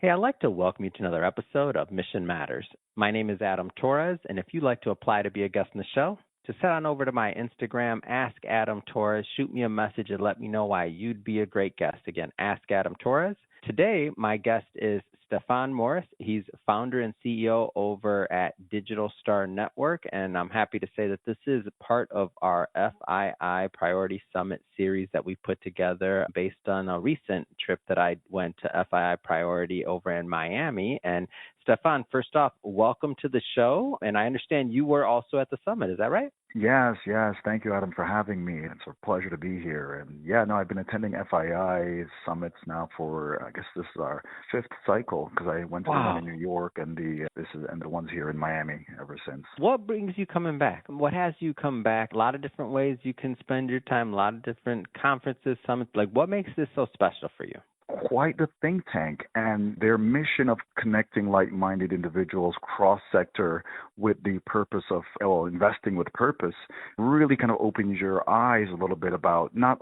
Hey, I'd like to welcome you to another episode of Mission Matters. My name is Adam Torres, and if you'd like to apply to be a guest in the show, just head on over to my Instagram, Ask Adam Torres. Shoot me a message and let me know why you'd be a great guest. Again, Ask Adam Torres. Today, my guest is Stephan Morris. He's founder and CEO over at Digital Star Network, and I'm happy to say that this is part of our FII Priority Summit series that we put together based on a recent trip that I went to FII Priority over in Miami. And Stephan, first off, welcome to the show. And I understand you were also at the summit. Is that right? Yes. Thank you, Adam, for having me. It's a pleasure to be here. And I've been attending FII summits now for, I guess this is our fifth cycle, because I went to the one in New York and the ones here in Miami ever since. What brings you coming back? What has you come back? A lot of different ways you can spend your time, a lot of different conferences, summits. Like, what makes this so special for you? Quite the think tank, and their mission of connecting like-minded individuals cross-sector with the purpose of investing with purpose really kind of opens your eyes a little bit about not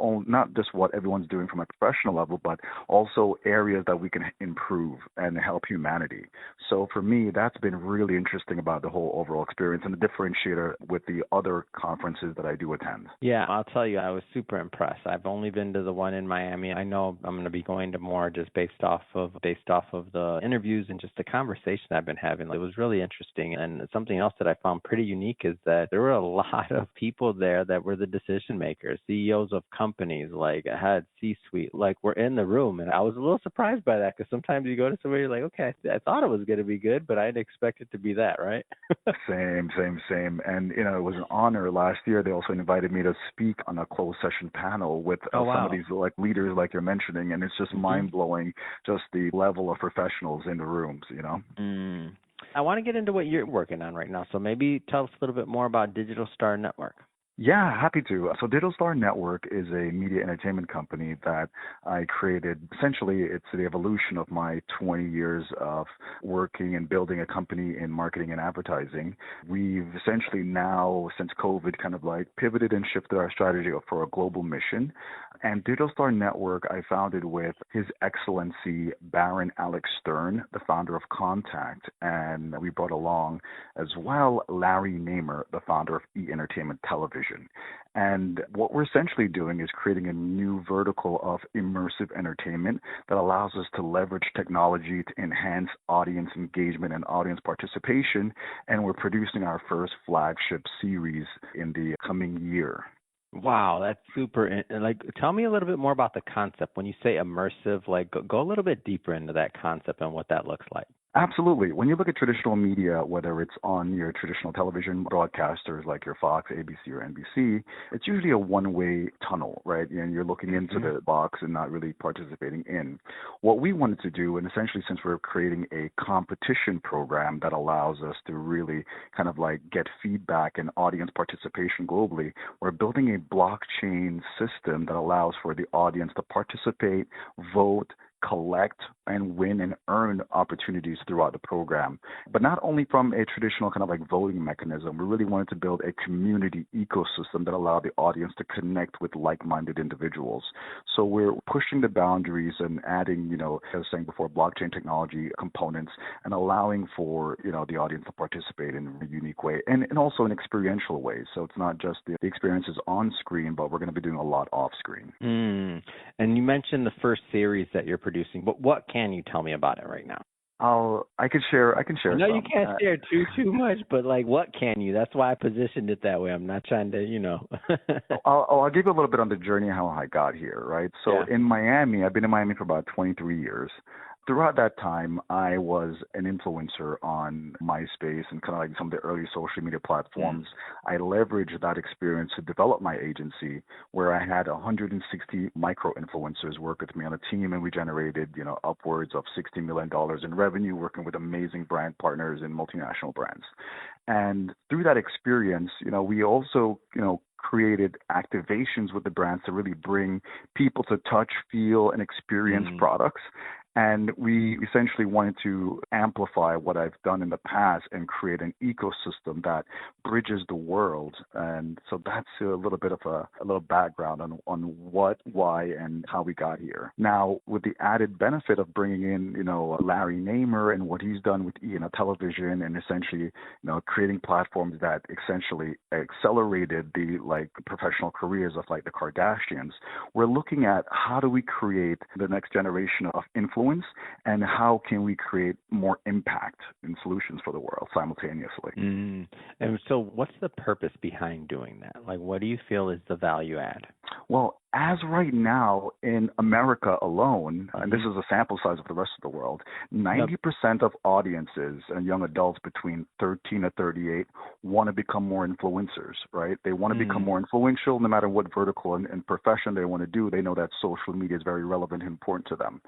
just what everyone's doing from a professional level, but also areas that we can improve and help humanity. So for me, that's been really interesting about the whole overall experience and the differentiator with the other conferences that I do attend. Yeah, I'll tell you, I was super impressed. I've only been to the one in Miami. I know I'm going to be going to more just based off of the interviews and just the conversation I've been having. It was really interesting. And something else that I found pretty unique is that there were a lot of people there that were the decision makers, CEOs of companies, like head C-suite, like were in the room. And I was a little surprised by that, because sometimes you go to somewhere, you're like, okay, I thought it was going to be good, but I didn't expect it to be that, right? Same. And, it was an honor. Last year, they also invited me to speak on a closed session panel with some of these like leaders like you're mentioning. And it's just mind-blowing, just the level of professionals in the rooms, I want to get into what you're working on right now. So maybe tell us a little bit more about Digital Star Network. Yeah, happy to. So Digital Star Network is a media entertainment company that I created. Essentially, it's the evolution of my 20 years of working and building a company in marketing and advertising. We've essentially now, since COVID, kind of like pivoted and shifted our strategy for a global mission. And Digital Star Network, I founded with His Excellency Baron Alex Stern, the founder of Contact. And we brought along as well Larry Namer, the founder of E! Entertainment Television. And what we're essentially doing is creating a new vertical of immersive entertainment that allows us to leverage technology to enhance audience engagement and audience participation. And we're producing our first flagship series in the coming year. Wow, that's super. Tell me a little bit more about the concept. When you say immersive, go a little bit deeper into that concept and what that looks like. Absolutely. When you look at traditional media, whether it's on your traditional television broadcasters like your Fox, ABC, or NBC, it's usually a one-way tunnel, right? And you're looking into the box and not really participating in. What we wanted to do, and essentially since we're creating a competition program that allows us to really kind of like get feedback and audience participation globally, we're building a blockchain system that allows for the audience to participate, vote, collect, and win and earn opportunities throughout the program. But not only from a traditional kind of like voting mechanism, we really wanted to build a community ecosystem that allowed the audience to connect with like-minded individuals. So we're pushing the boundaries and adding, as I was saying before, blockchain technology components and allowing for, the audience to participate in a unique way and also in experiential ways. So it's not just the experiences on screen, but we're going to be doing a lot off screen. And you mentioned the first series that you're producing, but what can you tell me about it right now? I can share. No, you can't share too much, but what can you? That's why I positioned it that way. I'm not trying to, I'll give you a little bit on the journey how I got here, right? So in Miami, I've been in Miami for about 23 years. Throughout that time, I was an influencer on MySpace and kind of like some of the early social media platforms. I leveraged that experience to develop my agency, where I had 160 micro-influencers work with me on a team, and we generated, upwards of $60 million in revenue, working with amazing brand partners and multinational brands. And through that experience, we also, created activations with the brands to really bring people to touch, feel, and experience products. And we essentially wanted to amplify what I've done in the past and create an ecosystem that bridges the world. And so that's a little bit of a little background on what, why, and how we got here. Now, with the added benefit of bringing in, Larry Namer and what he's done with television and essentially, creating platforms that essentially accelerated the professional careers of the Kardashians, we're looking at how do we create the next generation of influence and how can we create more impact in solutions for the world simultaneously. And so what's the purpose behind doing that? What do you feel is the value add? Well, as right now in America alone, and this is a sample size of the rest of the world, 90% of audiences and young adults between 13 to 38 want to become more influencers, right? They want to become more influential no matter what vertical and profession they want to do. They know that social media is very relevant and important to them.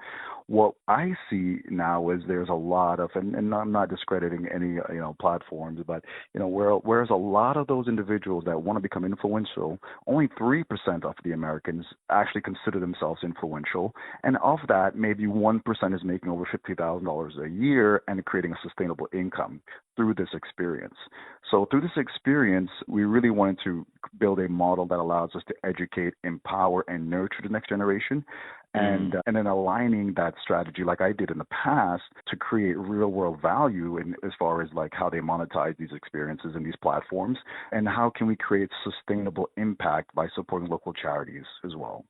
What I see now is there's a lot of, and I'm not discrediting any platforms, but whereas a lot of those individuals that want to become influential, only 3% of the Americans actually consider themselves influential, and of that, maybe 1% is making over $50,000 a year and creating a sustainable income through this experience. So through this experience, we really wanted to build a model that allows us to educate, empower, and nurture the next generation. And then aligning that strategy like I did in the past to create real world value in as far as how they monetize these experiences and these platforms, and how can we create sustainable impact by supporting local charities as well.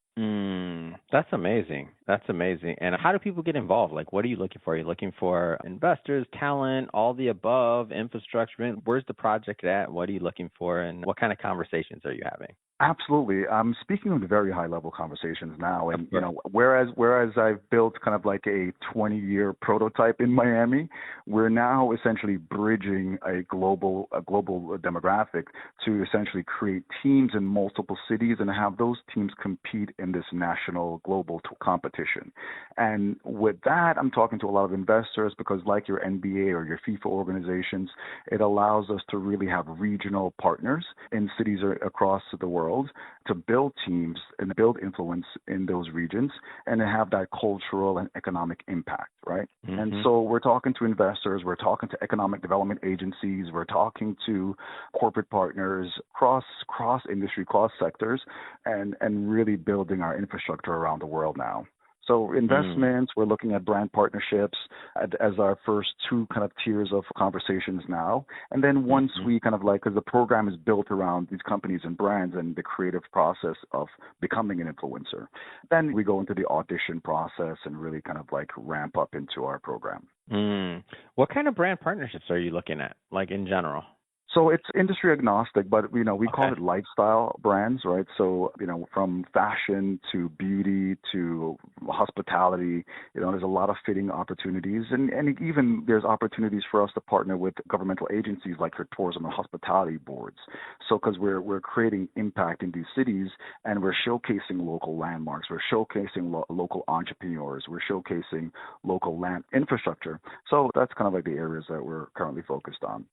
That's amazing. That's amazing. And how do people get involved? What are you looking for? Are you looking for investors, talent, all the above, infrastructure? Where's the project at? What are you looking for? And what kind of conversations are you having? Absolutely. I'm speaking of very high level conversations now. And, whereas I've built kind of a 20-year prototype in Miami, we're now essentially bridging a global demographic to essentially create teams in multiple cities and have those teams compete in this national global competition. And with that, I'm talking to a lot of investors because like your NBA or your FIFA organizations, it allows us to really have regional partners in cities across the world to build teams and build influence in those regions and to have that cultural and economic impact, right? And so we're talking to investors, we're talking to economic development agencies, we're talking to corporate partners cross industry, cross sectors, and really building our infrastructure around the world now. So investments, we're looking at brand partnerships as our first two kind of tiers of conversations now. And then once we kind of because the program is built around these companies and brands and the creative process of becoming an influencer, then we go into the audition process and really kind of ramp up into our program. What kind of brand partnerships are you looking at, in general? So it's industry agnostic, but we call it lifestyle brands, right? So from fashion to beauty to hospitality, there's a lot of fitting opportunities, and even there's opportunities for us to partner with governmental agencies like your tourism and hospitality boards. So because we're creating impact in these cities, and we're showcasing local landmarks, we're showcasing local entrepreneurs, we're showcasing local land infrastructure. So that's kind of the areas that we're currently focused on.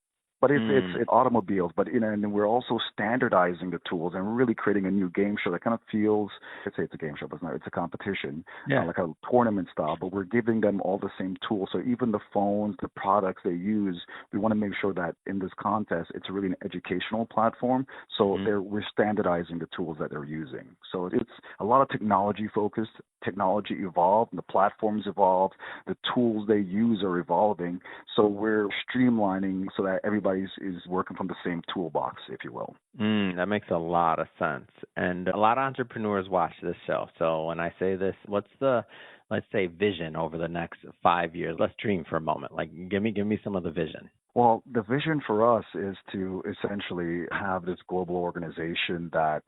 But it's automobiles, but and we're also standardizing the tools and really creating a new game show that kind of feels, I'd say it's a game show, but it's a competition, like a tournament style, but we're giving them all the same tools. So even the phones, the products they use, we want to make sure that in this contest, it's really an educational platform. So we're standardizing the tools that they're using. So it's a lot of technology focused. Technology evolved, and the platforms evolved, the tools they use are evolving. So we're streamlining so that everybody is working from the same toolbox, if you will. That makes a lot of sense. And a lot of entrepreneurs watch this show. So when I say this, what's the, let's say, vision over the next 5 years? Let's dream for a moment. Give me some of the vision. Well, the vision for us is to essentially have this global organization that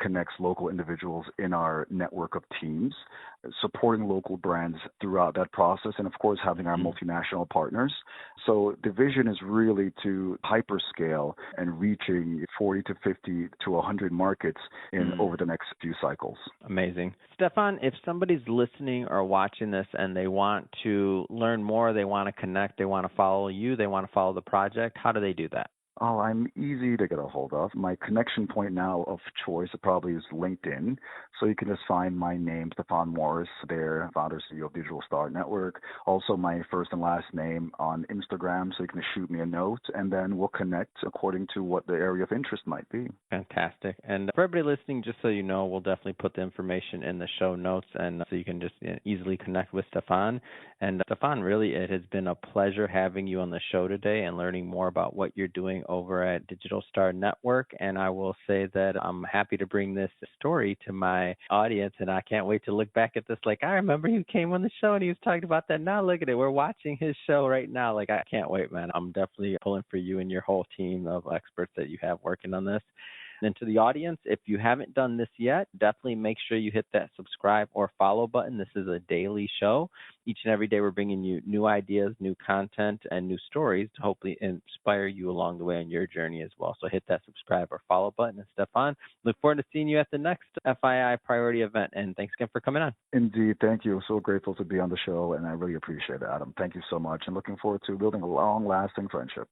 connects local individuals in our network of teams, supporting local brands throughout that process, and of course having our multinational partners. So the vision is really to hyperscale and reaching 40 to 50 to 100 markets in over the next few cycles. Amazing. Stephan, if somebody's listening or watching this and they want to learn more, they want to connect, they want to follow you, they want to follow the project, how do they do that? Oh, I'm easy to get a hold of. My connection point now of choice probably is LinkedIn. So you can just find my name, Stephan Morris, there, founder CEO of Digital Star Network. Also my first and last name on Instagram. So you can just shoot me a note and then we'll connect according to what the area of interest might be. Fantastic. And for everybody listening, just so you know, we'll definitely put the information in the show notes and so you can just easily connect with Stephan. And Stephan, really, it has been a pleasure having you on the show today and learning more about what you're doing over at Digital Star Network. And I will say that I'm happy to bring this story to my audience, and I can't wait to look back at this. Like, I remember he came on the show and he was talking about that. Now look at it. We're watching his show right now. Like, I can't wait, man. I'm definitely pulling for you and your whole team of experts that you have working on this. And to the audience, if you haven't done this yet, definitely make sure you hit that subscribe or follow button. This is a daily show. Each and every day we're bringing you new ideas, new content, and new stories to hopefully inspire you along the way on your journey as well. So hit that subscribe or follow button. And Stephan, look forward to seeing you at the next FII Priority event. And thanks again for coming on. Indeed. Thank you. So grateful to be on the show, and I really appreciate it, Adam. Thank you so much, and looking forward to building a long-lasting friendship.